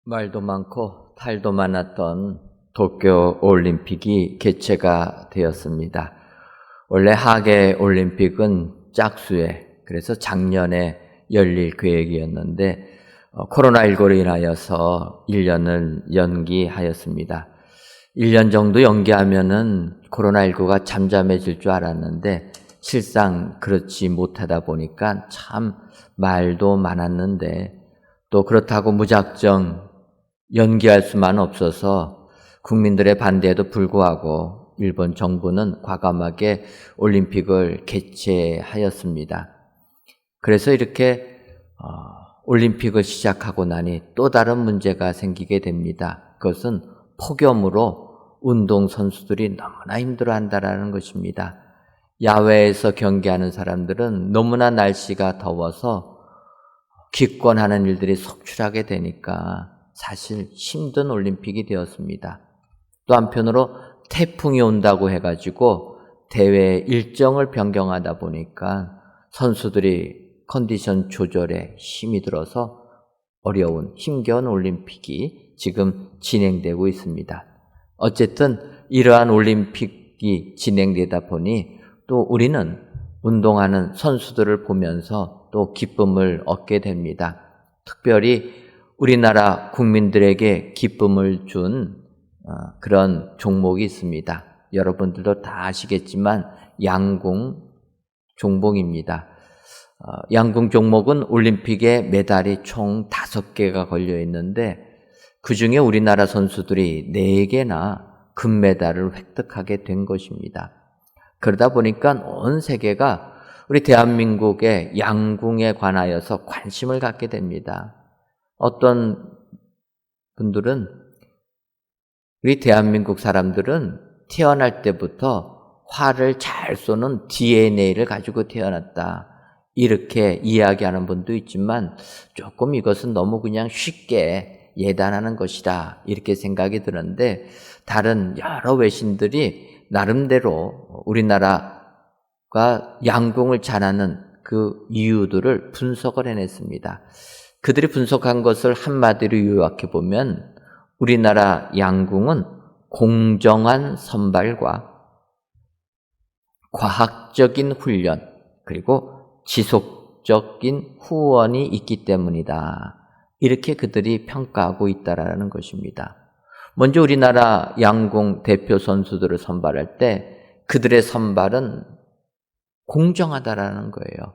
말도 많고 탈도 많았던 도쿄 올림픽이 개최가 되었습니다. 원래 하계 올림픽은 짝수에, 그래서 작년에 열릴 계획이었는데 코로나19로 인하여서 1년을 연기하였습니다. 1년 정도 연기하면은 코로나19가 잠잠해질 줄 알았는데 실상 그렇지 못하다 보니까 참 말도 많았는데, 또 그렇다고 무작정 연기할 수만 없어서 국민들의 반대에도 불구하고 일본 정부는 과감하게 올림픽을 개최하였습니다. 그래서 이렇게 올림픽을 시작하고 나니 또 다른 문제가 생기게 됩니다. 그것은 폭염으로 운동선수들이 너무나 힘들어한다는 것입니다. 야외에서 경기하는 사람들은 너무나 날씨가 더워서 기권하는 일들이 속출하게 되니까 사실 힘든 올림픽이 되었습니다. 또 한편으로 태풍이 온다고 해가지고 대회 일정을 변경하다 보니까 선수들이 컨디션 조절에 힘이 들어서 어려운 힘겨운 올림픽이 지금 진행되고 있습니다. 어쨌든 이러한 올림픽이 진행되다 보니 또 우리는 운동하는 선수들을 보면서 또 기쁨을 얻게 됩니다. 특별히 우리나라 국민들에게 기쁨을 준 그런 종목이 있습니다. 여러분들도 다 아시겠지만 양궁 종목입니다. 양궁 종목은 올림픽에 메달이 총 5개가 걸려 있는데 그 중에 우리나라 선수들이 4개나 금메달을 획득하게 된 것입니다. 그러다 보니까 온 세계가 우리 대한민국의 양궁에 관하여서 관심을 갖게 됩니다. 어떤 분들은 우리 대한민국 사람들은 태어날 때부터 활을 잘 쏘는 DNA를 가지고 태어났다, 이렇게 이야기하는 분도 있지만 조금 이것은 너무 그냥 쉽게 예단하는 것이다, 이렇게 생각이 드는데, 다른 여러 외신들이 나름대로 우리나라가 양궁을 잘하는 그 이유들을 분석을 해냈습니다. 그들이 분석한 것을 한마디로 요약해 보면 우리나라 양궁은 공정한 선발과 과학적인 훈련 그리고 지속적인 후원이 있기 때문이다, 이렇게 그들이 평가하고 있다라는 것입니다. 먼저 우리나라 양궁 대표 선수들을 선발할 때 그들의 선발은 공정하다라는 거예요.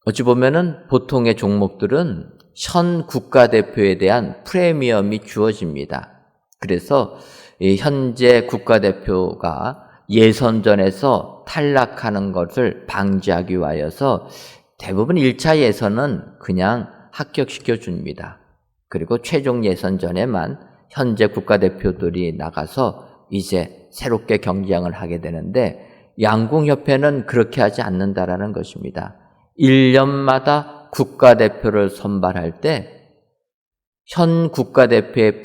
어찌 보면은 보통의 종목들은 현 국가대표에 대한 프리미엄이 주어집니다. 그래서 현재 국가대표가 예선전에서 탈락하는 것을 방지하기 위하여서 대부분 1차 예선은 그냥 합격시켜 줍니다. 그리고 최종 예선전에만 현재 국가대표들이 나가서 이제 새롭게 경쟁을 하게 되는데, 양궁협회는 그렇게 하지 않는다라는 것입니다. 1년마다 국가대표를 선발할 때 현 국가대표의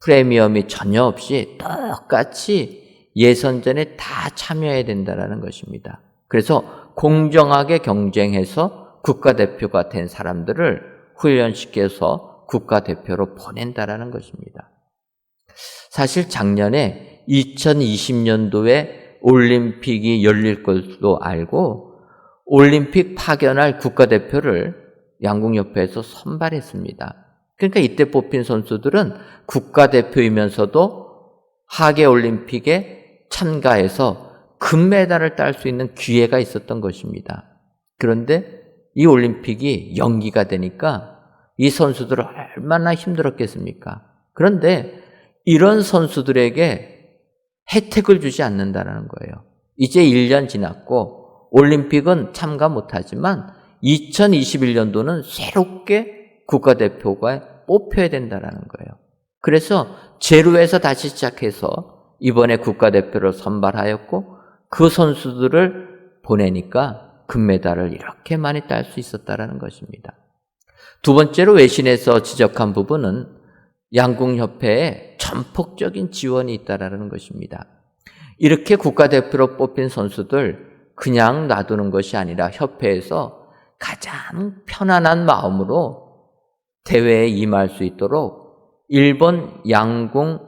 프리미엄이 전혀 없이 똑같이 예선전에 다 참여해야 된다는 것입니다. 그래서 공정하게 경쟁해서 국가대표가 된 사람들을 훈련시켜서 국가대표로 보낸다는 것입니다. 사실 작년에 2020년도에 올림픽이 열릴 것도 알고 올림픽 파견할 국가대표를 양궁협회에서 선발했습니다. 그러니까 이때 뽑힌 선수들은 국가대표이면서도 하계올림픽에 참가해서 금메달을 딸 수 있는 기회가 있었던 것입니다. 그런데 이 올림픽이 연기가 되니까 이 선수들은 얼마나 힘들었겠습니까? 그런데 이런 선수들에게 혜택을 주지 않는다는 거예요. 이제 1년 지났고 올림픽은 참가 못하지만 2021년도는 새롭게 국가대표가 뽑혀야 된다는 거예요. 그래서 제로에서 다시 시작해서 이번에 국가대표를 선발하였고 그 선수들을 보내니까 금메달을 이렇게 많이 딸 수 있었다는 것입니다. 두 번째로 외신에서 지적한 부분은 양궁협회에 전폭적인 지원이 있다는 것입니다. 이렇게 국가대표로 뽑힌 선수들 그냥 놔두는 것이 아니라 협회에서 가장 편안한 마음으로 대회에 임할 수 있도록 일본 양궁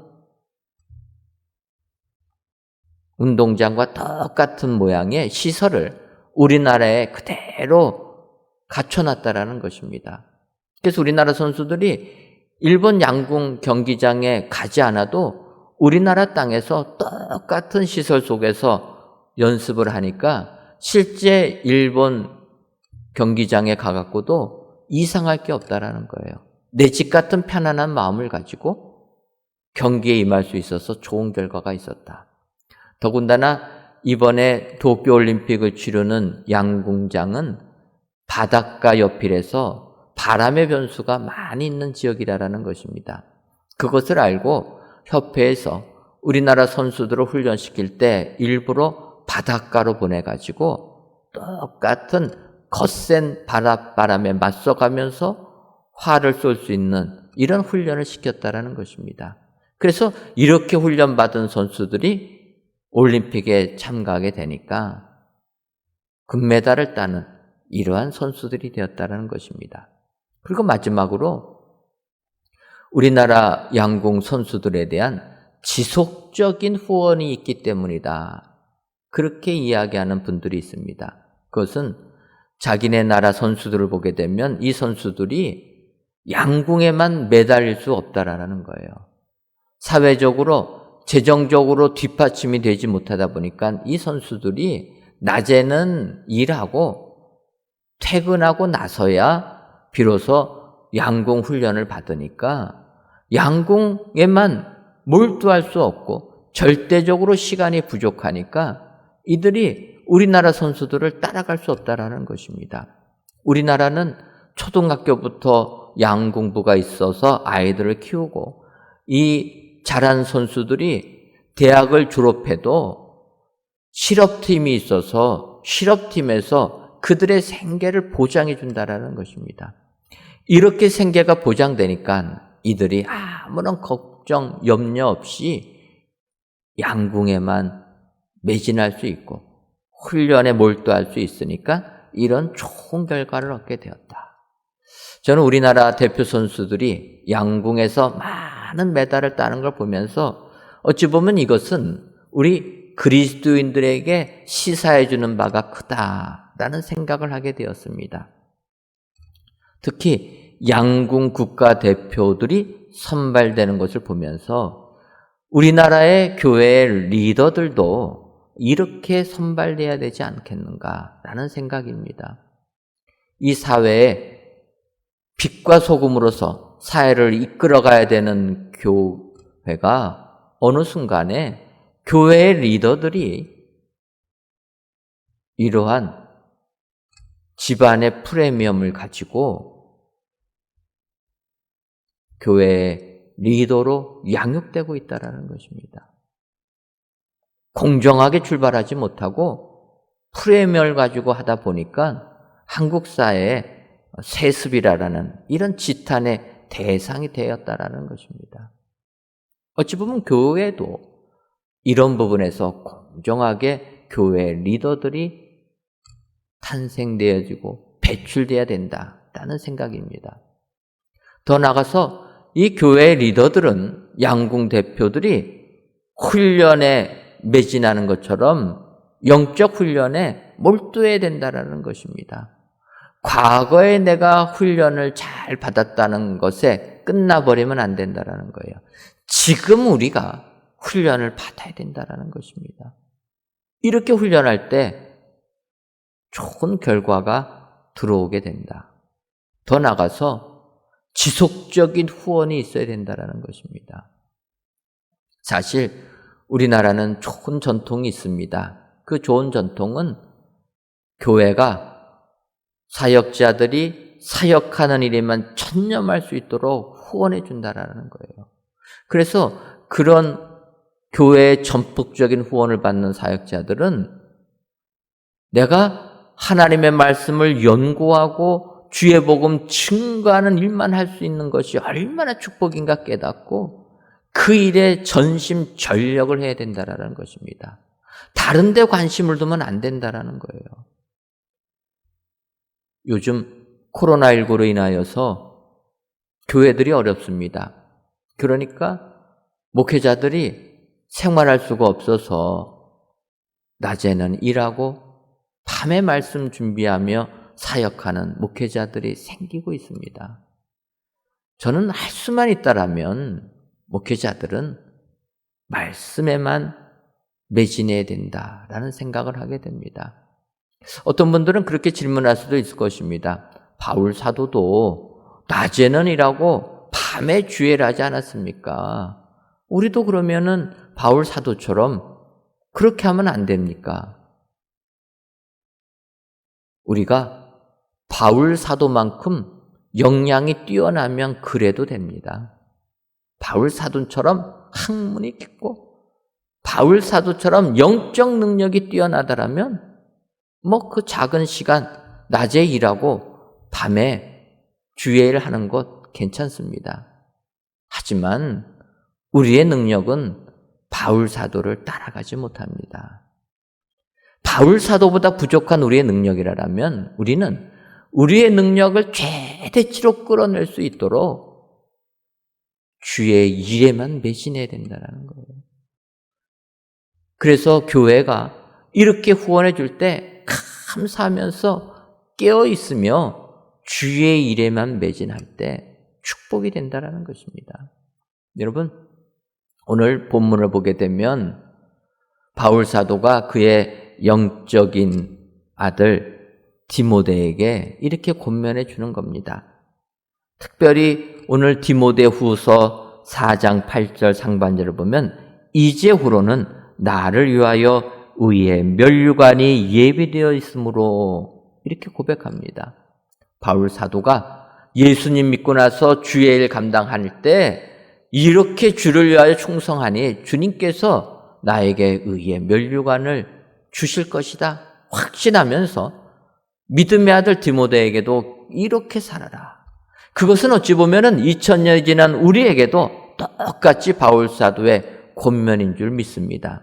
운동장과 똑같은 모양의 시설을 우리나라에 그대로 갖춰놨다라는 것입니다. 그래서 우리나라 선수들이 일본 양궁 경기장에 가지 않아도 우리나라 땅에서 똑같은 시설 속에서 연습을 하니까 실제 일본 경기장에 가갖고도 이상할 게 없다라는 거예요. 내 집 같은 편안한 마음을 가지고 경기에 임할 수 있어서 좋은 결과가 있었다. 더군다나 이번에 도쿄올림픽을 치르는 양궁장은 바닷가 옆이라서 바람의 변수가 많이 있는 지역이라는 것입니다. 그것을 알고 협회에서 우리나라 선수들을 훈련시킬 때 일부러 바닷가로 보내가지고 똑같은 거센 바람에 맞서가면서 활을 쏠 수 있는 이런 훈련을 시켰다는 것입니다. 그래서 이렇게 훈련받은 선수들이 올림픽에 참가하게 되니까 금메달을 따는 이러한 선수들이 되었다는 것입니다. 그리고 마지막으로 우리나라 양궁 선수들에 대한 지속적인 후원이 있기 때문이다. 그렇게 이야기하는 분들이 있습니다. 그것은 자기네 나라 선수들을 보게 되면 이 선수들이 양궁에만 매달릴 수 없다라는 거예요. 사회적으로 재정적으로 뒷받침이 되지 못하다 보니까 이 선수들이 낮에는 일하고 퇴근하고 나서야 비로소 양궁 훈련을 받으니까 양궁에만 몰두할 수 없고 절대적으로 시간이 부족하니까 이들이 우리나라 선수들을 따라갈 수 없다라는 것입니다. 우리나라는 초등학교부터 양궁부가 있어서 아이들을 키우고 이 잘한 선수들이 대학을 졸업해도 실업팀이 있어서 실업팀에서 그들의 생계를 보장해 준다라는 것입니다. 이렇게 생계가 보장되니까 이들이 아무런 걱정, 염려 없이 양궁에만 매진할 수 있고 훈련에 몰두할 수 있으니까 이런 좋은 결과를 얻게 되었다. 저는 우리나라 대표 선수들이 양궁에서 많은 메달을 따는 걸 보면서 어찌 보면 이것은 우리 그리스도인들에게 시사해 주는 바가 크다라는 생각을 하게 되었습니다. 특히 양궁 국가대표들이 선발되는 것을 보면서 우리나라의 교회의 리더들도 이렇게 선발돼야 되지 않겠는가라는 생각입니다. 이 사회에 빛과 소금으로서 사회를 이끌어가야 되는 교회가 어느 순간에 교회의 리더들이 이러한 집안의 프리미엄을 가지고 교회의 리더로 양육되고 있다는 것입니다. 공정하게 출발하지 못하고 프리미엄을 가지고 하다 보니까 한국 사회에 세습이라는 이런 지탄의 대상이 되었다라는 것입니다. 어찌 보면 교회도 이런 부분에서 공정하게 교회 리더들이 탄생되어지고 배출돼야 된다라는 생각입니다. 더 나아가서 이 교회 리더들은 양궁 대표들이 훈련에 매진하는 것처럼 영적 훈련에 몰두해야 된다라는 것입니다. 과거에 내가 훈련을 잘 받았다는 것에 끝나버리면 안 된다라는 거예요. 지금 우리가 훈련을 받아야 된다라는 것입니다. 이렇게 훈련할 때 좋은 결과가 들어오게 된다. 더 나아가서 지속적인 후원이 있어야 된다라는 것입니다. 사실 우리나라는 좋은 전통이 있습니다. 그 좋은 전통은 교회가 사역자들이 사역하는 일에만 전념할 수 있도록 후원해 준다라는 거예요. 그래서 그런 교회의 전폭적인 후원을 받는 사역자들은 내가 하나님의 말씀을 연구하고 주의 복음 증거하는 일만 할 수 있는 것이 얼마나 축복인가 깨닫고 그 일에 전심전력을 해야 된다라는 것입니다. 다른 데 관심을 두면 안 된다라는 거예요. 요즘 코로나19로 인하여서 교회들이 어렵습니다. 그러니까 목회자들이 생활할 수가 없어서 낮에는 일하고 밤에 말씀 준비하며 사역하는 목회자들이 생기고 있습니다. 저는 할 수만 있다라면 목회자들은 말씀에만 매진해야 된다라는 생각을 하게 됩니다. 어떤 분들은 그렇게 질문할 수도 있을 것입니다. 바울 사도도 낮에는 일하고 밤에 주의를 하지 않았습니까? 우리도 그러면은 바울 사도처럼 그렇게 하면 안 됩니까? 우리가 바울 사도만큼 역량이 뛰어나면 그래도 됩니다. 바울 사도처럼 학문이 깊고 바울 사도처럼 영적 능력이 뛰어나다라면 그 작은 시간 낮에 일하고 밤에 주의를 하는 것 괜찮습니다. 하지만 우리의 능력은 바울 사도를 따라가지 못합니다. 바울 사도보다 부족한 우리의 능력이라면 우리는 우리의 능력을 최대치로 끌어낼 수 있도록 주의 일에만 매진해야 된다는 거예요. 그래서 교회가 이렇게 후원해 줄 때 감사하면서 깨어 있으며 주의 일에만 매진할 때 축복이 된다는 것입니다. 여러분, 오늘 본문을 보게 되면 바울 사도가 그의 영적인 아들 디모데에게 이렇게 권면해 주는 겁니다. 특별히 오늘 디모데후서 4장 8절 상반절을 보면 이제후로는 나를 위하여 의의 면류관이 예비되어 있으므로 이렇게 고백합니다. 바울 사도가 예수님 믿고 나서 주의 일 감당할 때 이렇게 주를 위하여 충성하니 주님께서 나에게 의의 면류관을 주실 것이다 확신하면서 믿음의 아들 디모데에게도 이렇게 살아라. 그것은 어찌 보면은 2000년이 지난 우리에게도 똑같이 바울 사도의 권면인 줄 믿습니다.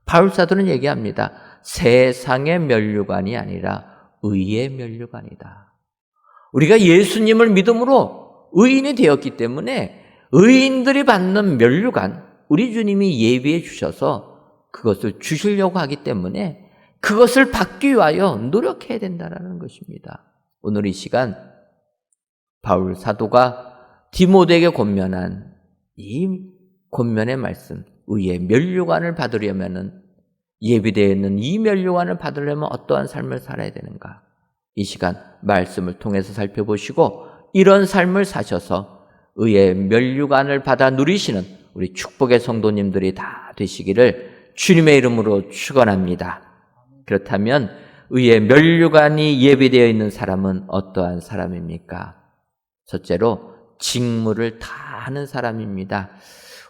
바울 사도는 얘기합니다. 세상의 면류관이 아니라 의의 면류관이다. 우리가 예수님을 믿음으로 의인이 되었기 때문에 의인들이 받는 면류관, 우리 주님이 예비해 주셔서 그것을 주시려고 하기 때문에 그것을 받기 위하여 노력해야 된다는 것입니다. 오늘 이 시간 바울 사도가 디모데에게 권면한 이 권면의 말씀, 의의 면류관을 받으려면 예비되어 있는 이 면류관을 받으려면 어떠한 삶을 살아야 되는가? 이 시간 말씀을 통해서 살펴보시고 이런 삶을 사셔서 의의 면류관을 받아 누리시는 우리 축복의 성도님들이 다 되시기를 주님의 이름으로 축원합니다. 그렇다면 의의 면류관이 예비되어 있는 사람은 어떠한 사람입니까? 첫째로 직무를 다하는 사람입니다.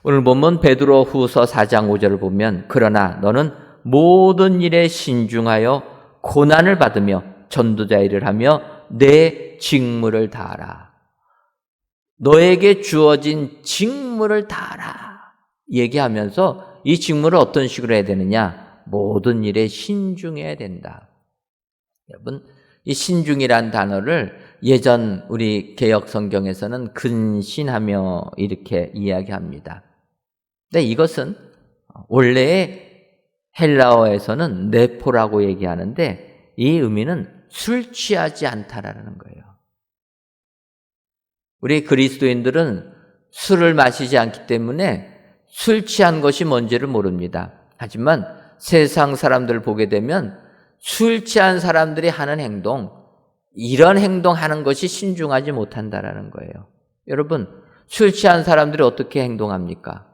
오늘 보면 베드로후서 4장 5절을 보면 그러나 너는 모든 일에 신중하여 고난을 받으며 전도자 일을 하며 내 직무를 다하라. 너에게 주어진 직무를 다하라. 얘기하면서 이 직무를 어떤 식으로 해야 되느냐? 모든 일에 신중해야 된다. 여러분, 이 신중이란 단어를 예전 우리 개역 성경에서는 근신하며 이렇게 이야기합니다. 근데 이것은 원래의 헬라어에서는 네포라고 얘기하는데 이 의미는 술 취하지 않다라는 거예요. 우리 그리스도인들은 술을 마시지 않기 때문에 술 취한 것이 뭔지를 모릅니다. 하지만 세상 사람들을 보게 되면 술 취한 사람들이 하는 행동, 이런 행동하는 것이 신중하지 못한다라는 거예요. 여러분, 술 취한 사람들이 어떻게 행동합니까?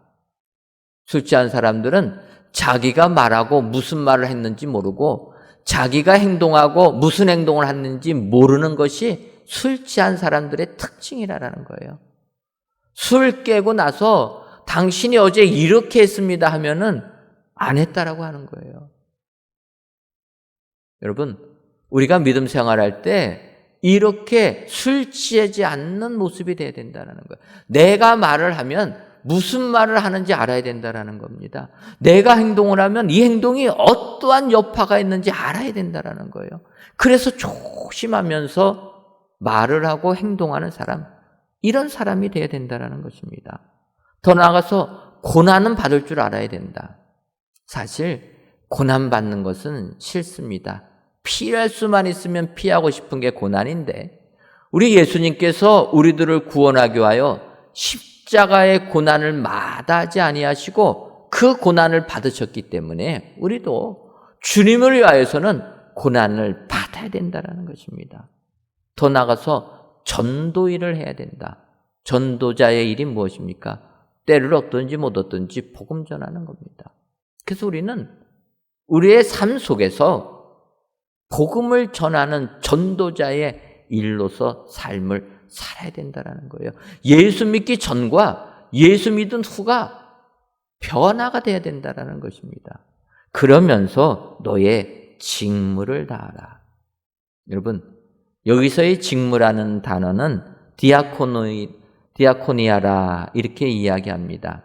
술 취한 사람들은 자기가 말하고 무슨 말을 했는지 모르고 자기가 행동하고 무슨 행동을 했는지 모르는 것이 술 취한 사람들의 특징이라는 거예요. 술 깨고 나서 당신이 어제 이렇게 했습니다 하면은 안 했다라고 하는 거예요. 여러분, 우리가 믿음 생활할 때 이렇게 술 취하지 않는 모습이 돼야 된다는 거예요. 내가 말을 하면 무슨 말을 하는지 알아야 된다는 겁니다. 내가 행동을 하면 이 행동이 어떠한 여파가 있는지 알아야 된다는 거예요. 그래서 조심하면서 말을 하고 행동하는 사람, 이런 사람이 되어야 된다는 것입니다. 더 나아가서 고난은 받을 줄 알아야 된다. 사실 고난받는 것은 싫습니다. 피할 수만 있으면 피하고 싶은 게 고난인데, 우리 예수님께서 우리들을 구원하기 위하여 십자가의 고난을 마다하지 아니하시고 그 고난을 받으셨기 때문에 우리도 주님을 위하여서는 고난을 받아야 된다는 것입니다. 더 나아가서 전도일을 해야 된다. 전도자의 일이 무엇입니까? 때를 얻든지 못 얻든지 복음 전하는 겁니다. 그래서 우리는 우리의 삶 속에서 복음을 전하는 전도자의 일로서 삶을 살아야 된다는 거예요. 예수 믿기 전과 예수 믿은 후가 변화가 돼야 된다는 것입니다. 그러면서 너의 직무를 다하라. 여러분, 여기서의 직무라는 단어는 디아코니아라 이렇게 이야기합니다.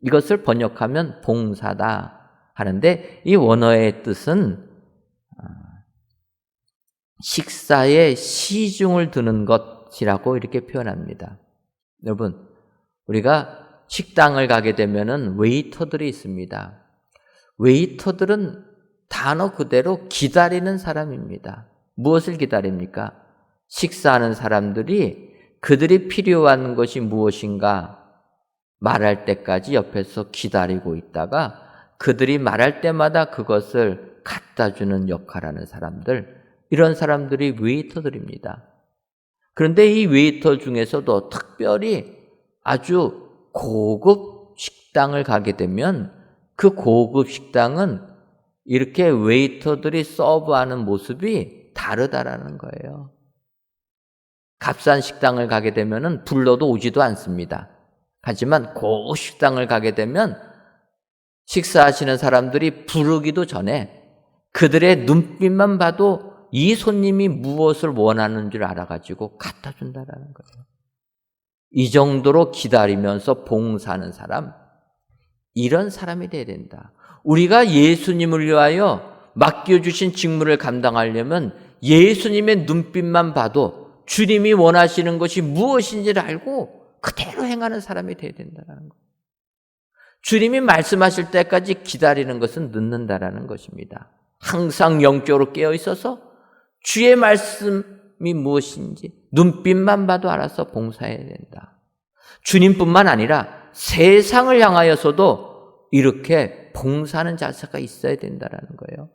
이것을 번역하면 봉사다 하는데, 이 원어의 뜻은 식사에 시중을 두는 것이라고 이렇게 표현합니다. 여러분, 우리가 식당을 가게 되면은 웨이터들이 있습니다. 웨이터들은 단어 그대로 기다리는 사람입니다. 무엇을 기다립니까? 식사하는 사람들이 그들이 필요한 것이 무엇인가 말할 때까지 옆에서 기다리고 있다가 그들이 말할 때마다 그것을 갖다 주는 역할하는 사람들, 이런 사람들이 웨이터들입니다. 그런데 이 웨이터 중에서도 특별히 아주 고급 식당을 가게 되면 그 고급 식당은 이렇게 웨이터들이 서브하는 모습이 다르다라는 거예요. 값싼 식당을 가게 되면은 불러도 오지도 않습니다. 하지만 고급 식당을 가게 되면 식사하시는 사람들이 부르기도 전에 그들의 눈빛만 봐도 이 손님이 무엇을 원하는 줄 알아가지고 갖다 준다라는 거예요. 이 정도로 기다리면서 봉사하는 사람, 이런 사람이 돼야 된다. 우리가 예수님을 위하여 맡겨주신 직무를 감당하려면 예수님의 눈빛만 봐도 주님이 원하시는 것이 무엇인지를 알고 그대로 행하는 사람이 돼야 된다는 거예요. 주님이 말씀하실 때까지 기다리는 것은 늦는다라는 것입니다. 항상 영적으로 깨어 있어서 주의 말씀이 무엇인지 눈빛만 봐도 알아서 봉사해야 된다. 주님뿐만 아니라 세상을 향하여서도 이렇게 봉사하는 자세가 있어야 된다는 거예요.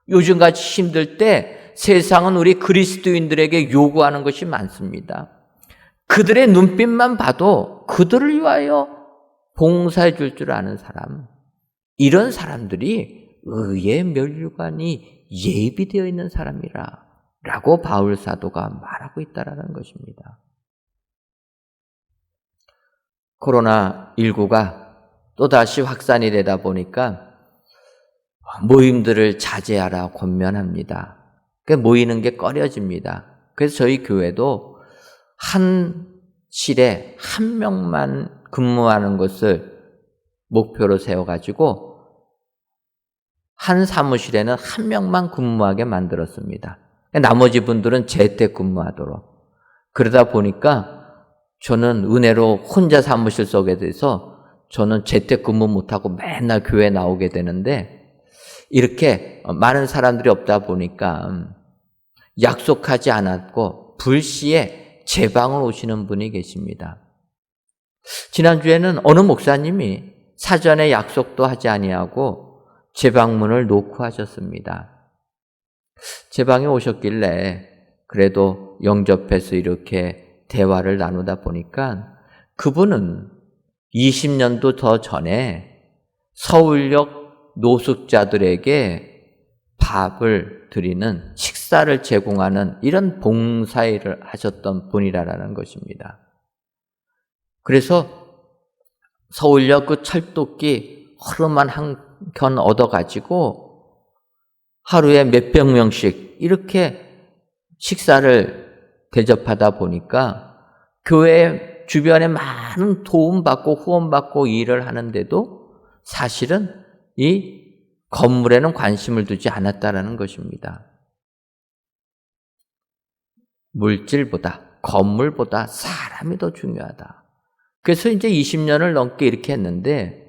요즘같이 힘들 때 세상은 우리 그리스도인들에게 요구하는 것이 많습니다. 그들의 눈빛만 봐도 그들을 위하여 봉사해 줄 아는 사람, 이런 사람들이 의의 면류관이 예비되어 있는 사람이라 라고 바울 사도가 말하고 있다는 것입니다. 코로나19가 또다시 확산이 되다 보니까 모임들을 자제하라 권면합니다. 모이는 게 꺼려집니다. 그래서 저희 교회도 한 실에 한 명만 근무하는 것을 목표로 세워가지고 한 사무실에는 한 명만 근무하게 만들었습니다. 나머지 분들은 재택근무하도록. 그러다 보니까 저는 은혜로 혼자 사무실 속에 대해서 저는 재택근무 못하고 맨날 교회 나오게 되는데, 이렇게 많은 사람들이 없다 보니까 약속하지 않았고 불시에 제 방을 오시는 분이 계십니다. 지난주에는 어느 목사님이 사전에 약속도 하지 아니하고 제 방문을 놓고 하셨습니다. 제 방에 오셨길래 그래도 영접해서 이렇게 대화를 나누다 보니까 그분은 20년도 더 전에 서울역 노숙자들에게 밥을 드리는, 식사를 제공하는 이런 봉사일을 하셨던 분이라는 것입니다. 그래서 서울역 그 철도끼 허름한 한 편 얻어가지고 하루에 몇백 명씩 이렇게 식사를 대접하다 보니까 교회 주변에 많은 도움받고 후원받고 일을 하는데도 사실은 이 건물에는 관심을 두지 않았다라는 것입니다. 물질보다 건물보다 사람이 더 중요하다. 그래서 이제 20년을 넘게 이렇게 했는데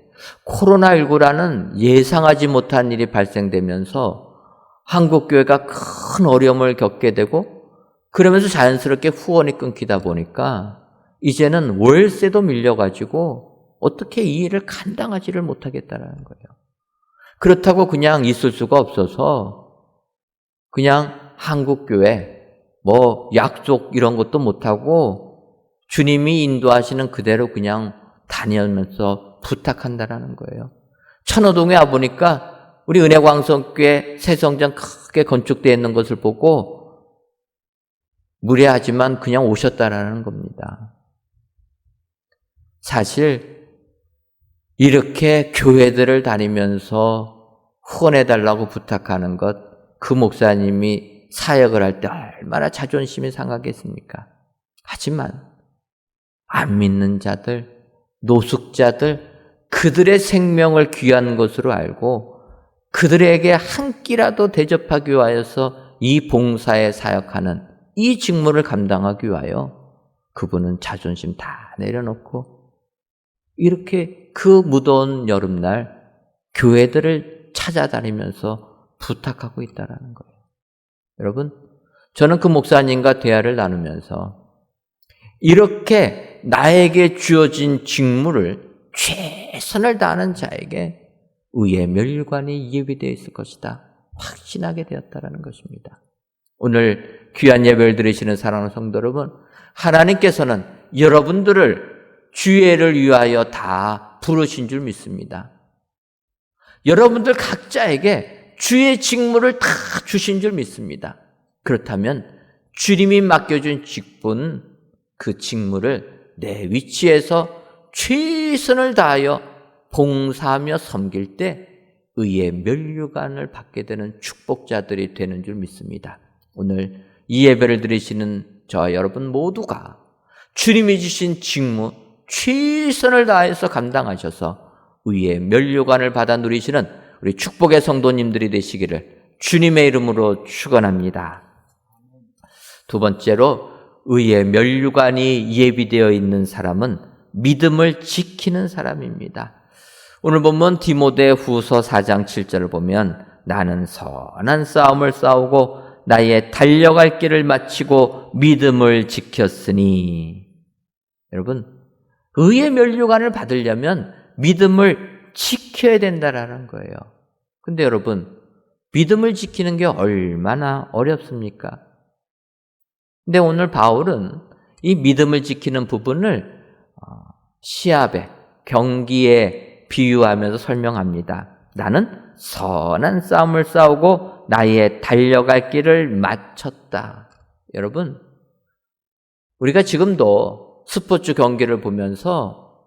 코로나19라는 예상하지 못한 일이 발생되면서 한국교회가 큰 어려움을 겪게 되고 그러면서 자연스럽게 후원이 끊기다 보니까 이제는 월세도 밀려가지고 어떻게 이 일을 감당하지를 못하겠다라는 거예요. 그렇다고 그냥 있을 수가 없어서 그냥 한국교회 약속 이런 것도 못하고 주님이 인도하시는 그대로 그냥 다니면서 부탁한다라는 거예요. 천호동에 와보니까 우리 은혜광성교회 새 성전 크게 건축되어 있는 것을 보고 무례하지만 그냥 오셨다라는 겁니다. 사실 이렇게 교회들을 다니면서 후원해달라고 부탁하는 것, 그 목사님이 사역을 할 때 얼마나 자존심이 상하겠습니까? 하지만 안 믿는 자들, 노숙자들, 그들의 생명을 귀한 것으로 알고 그들에게 한 끼라도 대접하기 위하여서 이 봉사에 사역하는 이 직무를 감당하기 위하여 그분은 자존심 다 내려놓고 이렇게 그 무더운 여름날 교회들을 찾아다니면서 부탁하고 있다는 거예요. 여러분, 저는 그 목사님과 대화를 나누면서 이렇게 나에게 주어진 직무를 최선을 다하는 자에게 의의 멸관이 예비되어 있을 것이다. 확신하게 되었다는 것입니다. 오늘 귀한 예배를 드리시는 사랑하는 성도 여러분, 하나님께서는 여러분들을 주애를 위하여 다 부르신 줄 믿습니다. 여러분들 각자에게 주의 직무를 다 주신 줄 믿습니다. 그렇다면 주님이 맡겨준 직분, 그 직무를 내 위치에서 최선을 다하여 봉사하며 섬길 때 의의 면류관을 받게 되는 축복자들이 되는 줄 믿습니다. 오늘 이 예배를 드리시는 저와 여러분 모두가 주님이 주신 직무 최선을 다해서 감당하셔서 의의 면류관을 받아 누리시는 우리 축복의 성도님들이 되시기를 주님의 이름으로 축원합니다. 두 번째로 의의 면류관이 예비되어 있는 사람은 믿음을 지키는 사람입니다. 오늘 보면 디모데후서 4장 7절을 보면 나는 선한 싸움을 싸우고 나의 달려갈 길을 마치고 믿음을 지켰으니. 여러분, 의의 면류관을 받으려면 믿음을 지켜야 된다라는 거예요. 근데 여러분, 믿음을 지키는 게 얼마나 어렵습니까? 근데 오늘 바울은 이 믿음을 지키는 부분을 시합에, 경기에 비유하면서 설명합니다. 나는 선한 싸움을 싸우고 나의 달려갈 길을 마쳤다. 여러분, 우리가 지금도 스포츠 경기를 보면서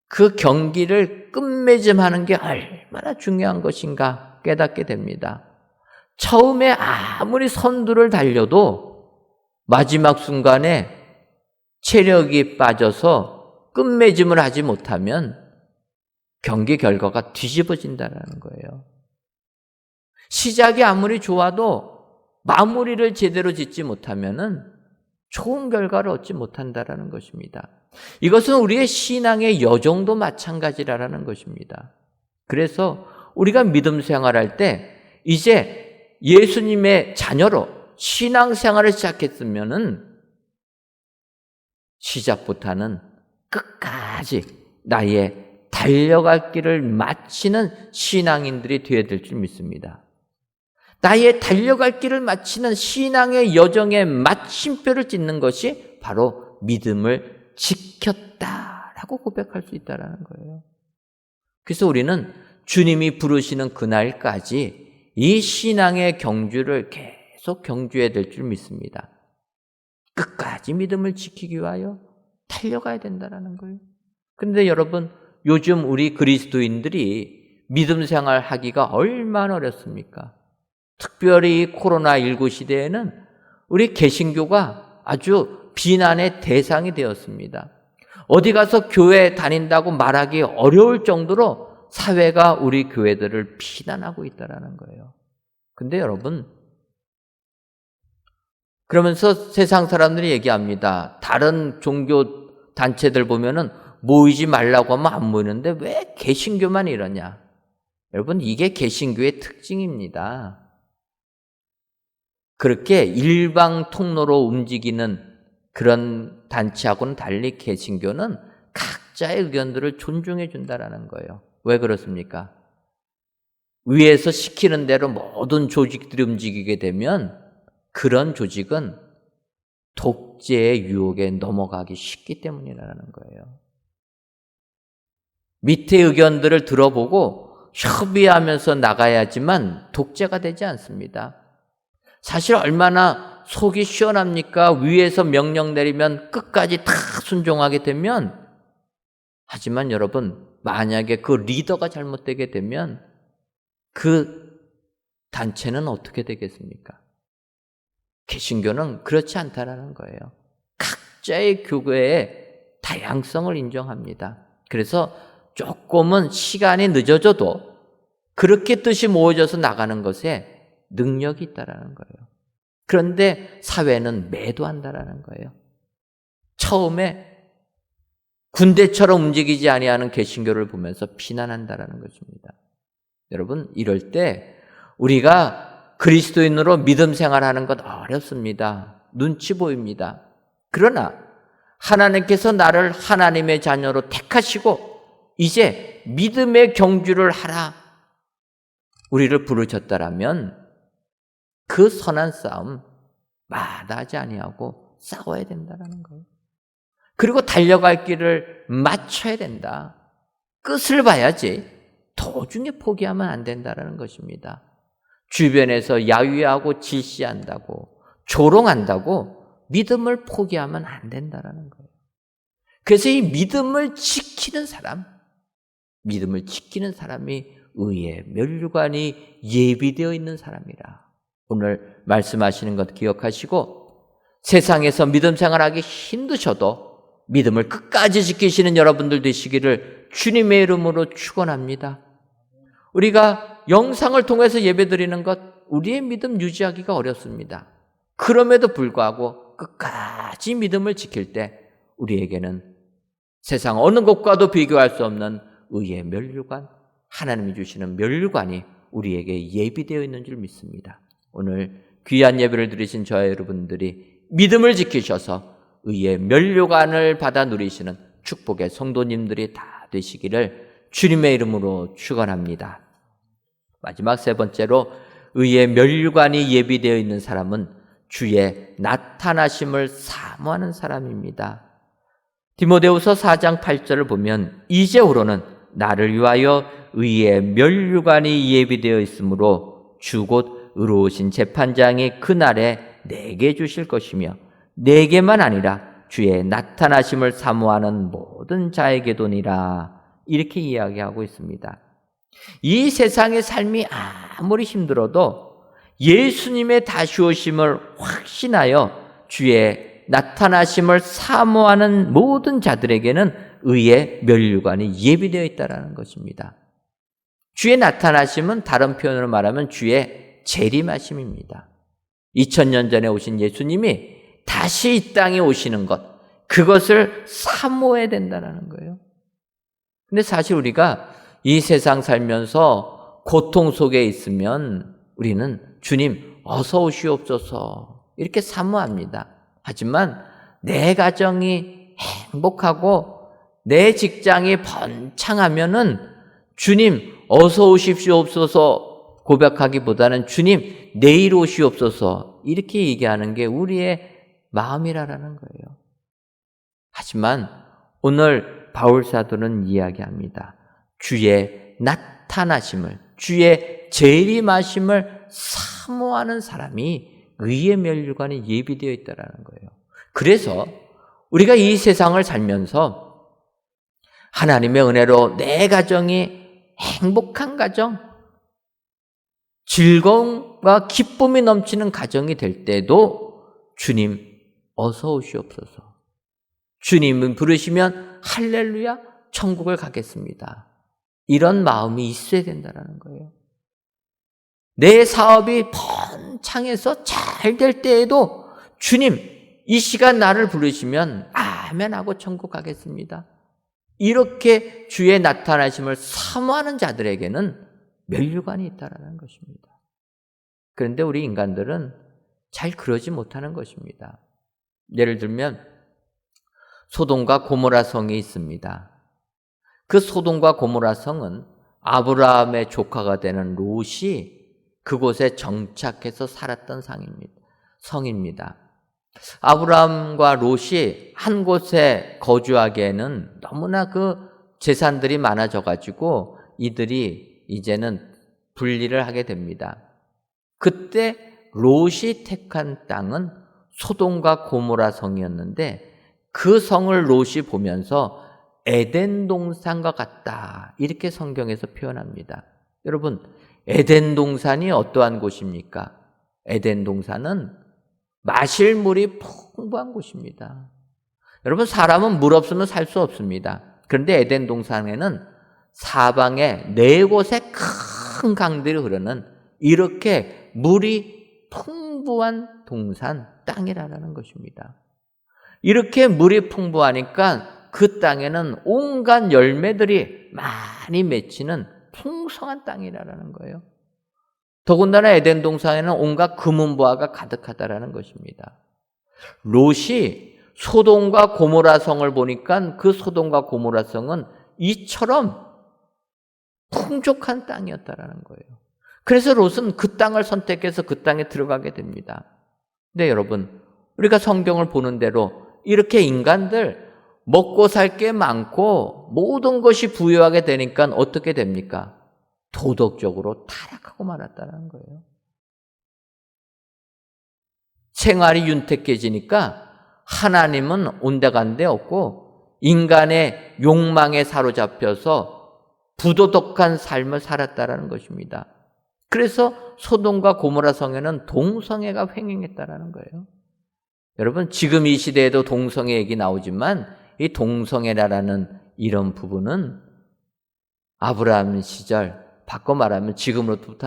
그 경기를 끝맺음하는 게 얼마나 중요한 것인가 깨닫게 됩니다. 처음에 아무리 선두를 달려도 마지막 순간에 체력이 빠져서 끝맺음을 하지 못하면 경기 결과가 뒤집어진다는 거예요. 시작이 아무리 좋아도 마무리를 제대로 짓지 못하면 좋은 결과를 얻지 못한다는 것입니다. 이것은 우리의 신앙의 여정도 마찬가지라는 것입니다. 그래서 우리가 믿음 생활할 때 이제 예수님의 자녀로 신앙생활을 시작했으면은 시작부터는 끝까지 나의 달려갈 길을 마치는 신앙인들이 되어야 될 줄 믿습니다. 나의 달려갈 길을 마치는 신앙의 여정의 마침표를 찍는 것이 바로 믿음을 지켰다라고 고백할 수 있다는 거예요. 그래서 우리는 주님이 부르시는 그날까지 이 신앙의 경주를 계속 경주해야 될 줄 믿습니다. 끝까지 믿음을 지키기 위하여 달려가야 된다는 거예요. 그런데 여러분, 요즘 우리 그리스도인들이 믿음 생활하기가 얼마나 어렵습니까? 특별히 코로나19 시대에는 우리 개신교가 아주 비난의 대상이 되었습니다. 어디 가서 교회 다닌다고 말하기 어려울 정도로 사회가 우리 교회들을 비난하고 있다는 거예요. 근데 여러분, 그러면서 세상 사람들이 얘기합니다. 다른 종교 단체들 보면은 모이지 말라고 하면 안 모이는데 왜 개신교만 이러냐? 여러분, 이게 개신교의 특징입니다. 그렇게 일방 통로로 움직이는 그런 단체하고는 달리 개신교는 각자의 의견들을 존중해 준다라는 거예요. 왜 그렇습니까? 위에서 시키는 대로 모든 조직들이 움직이게 되면 그런 조직은 독재의 유혹에 넘어가기 쉽기 때문이라는 거예요. 밑에 의견들을 들어보고 협의하면서 나가야지만 독재가 되지 않습니다. 사실 얼마나 속이 시원합니까? 위에서 명령 내리면 끝까지 다 순종하게 되면. 하지만 여러분, 만약에 그 리더가 잘못되게 되면 그 단체는 어떻게 되겠습니까? 개신교는 그렇지 않다라는 거예요. 각자의 교회의 다양성을 인정합니다. 그래서 조금은 시간이 늦어져도 그렇게 뜻이 모여져서 나가는 것에 능력이 있다라는 거예요. 그런데 사회는 매도한다라는 거예요. 처음에 군대처럼 움직이지 아니하는 개신교를 보면서 비난한다라는 것입니다. 여러분, 이럴 때 우리가 그리스도인으로 믿음 생활하는 것 어렵습니다. 눈치 보입니다. 그러나 하나님께서 나를 하나님의 자녀로 택하시고 이제 믿음의 경주를 하라 우리를 부르셨다라면 그 선한 싸움 마다하지 아니하고 싸워야 된다는 거예요. 그리고 달려갈 길을 맞춰야 된다. 끝을 봐야지 도중에 포기하면 안 된다는 것입니다. 주변에서 야유하고 질시한다고 조롱한다고 믿음을 포기하면 안 된다는 거예요. 그래서 이 믿음을 지키는 사람이 의의 면류관이 예비되어 있는 사람이라. 오늘 말씀하시는 것 기억하시고 세상에서 믿음 생활하기 힘드셔도 믿음을 끝까지 지키시는 여러분들 되시기를 주님의 이름으로 축원합니다. 우리가 영상을 통해서 예배드리는 것, 우리의 믿음 유지하기가 어렵습니다. 그럼에도 불구하고 끝까지 믿음을 지킬 때 우리에게는 세상 어느 것과도 비교할 수 없는 의의 면류관, 하나님이 주시는 면류관이 우리에게 예비되어 있는 줄 믿습니다. 오늘 귀한 예배를 드리신 저와 여러분들이 믿음을 지키셔서 의의 면류관을 받아 누리시는 축복의 성도님들이 다 되시기를 주님의 이름으로 축원합니다. 마지막 세 번째로 의의 면류관이 예비되어 있는 사람은 주의 나타나심을 사모하는 사람입니다. 디모데후서 4장 8절을 보면 이제후로는 나를 위하여 의의 면류관이 예비되어 있으므로 주 곧 의로우신 재판장이 그날에 내게 주실 것이며 내게만 아니라 주의 나타나심을 사모하는 모든 자에게도니라. 이렇게 이야기하고 있습니다. 이 세상의 삶이 아무리 힘들어도 예수님의 다시 오심을 확신하여 주의 나타나심을 사모하는 모든 자들에게는 의의 면류관이 예비되어 있다는 것입니다. 주의 나타나심은 다른 표현으로 말하면 주의 재림하심입니다. 2000년 전에 오신 예수님이 다시 이 땅에 오시는 것, 그것을 사모해야 된다는 거예요. 근데 사실 우리가 이 세상 살면서 고통 속에 있으면 우리는 주님 어서 오시옵소서 이렇게 사모합니다. 하지만 내 가정이 행복하고 내 직장이 번창하면은 주님 어서 오십시옵소서 고백하기보다는 주님 내일 오시옵소서 이렇게 얘기하는 게 우리의 마음이라는 거예요. 하지만 오늘 바울 사도는 이야기합니다. 주의 나타나심을, 주의 재림하심을 사모하는 사람이 의의 면류관이 예비되어 있다는 거예요. 그래서 우리가 이 세상을 살면서 하나님의 은혜로 내 가정이 행복한 가정, 즐거움과 기쁨이 넘치는 가정이 될 때도 주님 어서 오시옵소서. 주님은 부르시면 할렐루야 천국을 가겠습니다. 이런 마음이 있어야 된다는 거예요. 내 사업이 번창해서 잘 될 때에도 주님, 이 시간 나를 부르시면 아멘 하고 천국 가겠습니다. 이렇게 주의 나타나심을 사모하는 자들에게는 면류관이 있다라는 것입니다. 그런데 우리 인간들은 잘 그러지 못하는 것입니다. 예를 들면 소돔과 고모라 성이 있습니다. 그 소돔과 고모라 성은 아브라함의 조카가 되는 롯이 그곳에 정착해서 살았던 성입니다. 아브라함과 롯이 한 곳에 거주하기에는 너무나 그 재산들이 많아져 가지고 이들이 이제는 분리를 하게 됩니다. 그때 롯이 택한 땅은 소돔과 고모라 성이었는데 그 성을 롯이 보면서 에덴 동산과 같다, 이렇게 성경에서 표현합니다. 여러분, 에덴 동산이 어떠한 곳입니까? 에덴 동산은 마실 물이 풍부한 곳입니다. 여러분, 사람은 물 없으면 살 수 없습니다. 그런데 에덴 동산에는 사방에 4곳에 큰 강들이 흐르는 이렇게 물이 풍부한 동산, 땅이라는 것입니다. 이렇게 물이 풍부하니까 그 땅에는 온갖 열매들이 많이 맺히는 풍성한 땅이라는 거예요. 더군다나 에덴 동산에는 온갖 금은보화가 가득하다라는 것입니다. 롯이 소돔과 고모라 성을 보니까 그 소돔과 고모라 성은 이처럼 풍족한 땅이었다라는 거예요. 그래서 롯은 그 땅을 선택해서 그 땅에 들어가게 됩니다. 근데 여러분, 우리가 성경을 보는 대로 이렇게 인간들 먹고 살 게 많고 모든 것이 부유하게 되니까 어떻게 됩니까? 도덕적으로 타락하고 말았다는 거예요. 생활이 윤택해지니까 하나님은 온데간데 없고 인간의 욕망에 사로잡혀서 부도덕한 삶을 살았다는 것입니다. 그래서 소돔과 고모라 성에는 동성애가 횡행했다는 거예요. 여러분, 지금 이 시대에도 동성애 얘기 나오지만 이 동성애라는 이런 부분은 아브라함 시절, 바꿔 말하면 지금으로부터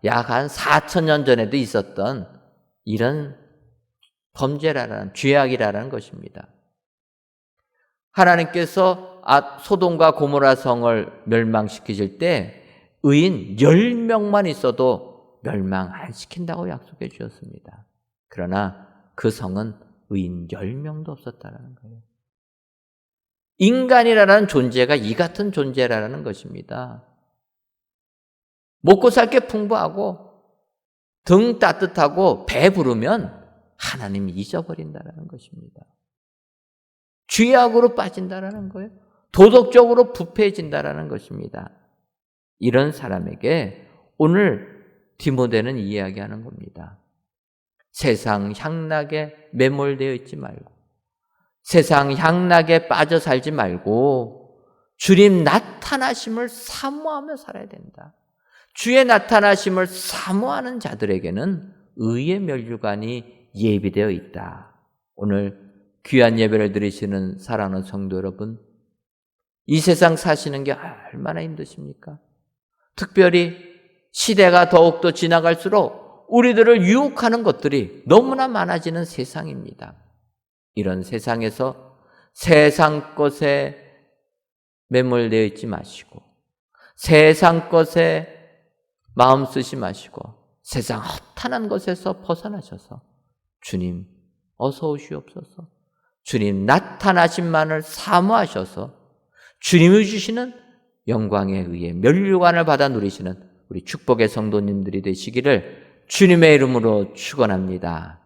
약 4,000년 전에도 있었던 이런 범죄라는, 죄악이라는 것입니다. 하나님께서 소돔과 고모라 성을 멸망시키실 때 의인 10명만 있어도 멸망 안 시킨다고 약속해 주셨습니다. 그러나 그 성은 의인 10명도 없었다는 거예요. 인간이라는 존재가 이 같은 존재라는 것입니다. 먹고 살 게 풍부하고 등 따뜻하고 배 부르면 하나님이 잊어버린다는 것입니다. 죄악으로 빠진다는 거예요. 도덕적으로 부패해진다는 것입니다. 이런 사람에게 오늘 디모데는 이야기하는 겁니다. 세상 향락에 매몰되어 있지 말고, 세상 향락에 빠져 살지 말고 주님 나타나심을 사모하며 살아야 된다. 주의 나타나심을 사모하는 자들에게는 의의 면류관이 예비되어 있다. 오늘 귀한 예배를 드리시는 사랑하는 성도 여러분, 이 세상 사시는 게 얼마나 힘드십니까? 특별히 시대가 더욱더 지나갈수록 우리들을 유혹하는 것들이 너무나 많아지는 세상입니다. 이런 세상에서 세상 것에 매몰되어 있지 마시고, 세상 것에 마음 쓰지 마시고, 세상 허탄한 것에서 벗어나셔서 주님 어서 오시옵소서, 주님 나타나심만을 사모하셔서 주님이 주시는 영광에 의해 면류관을 받아 누리시는 우리 축복의 성도님들이 되시기를 주님의 이름으로 축원합니다.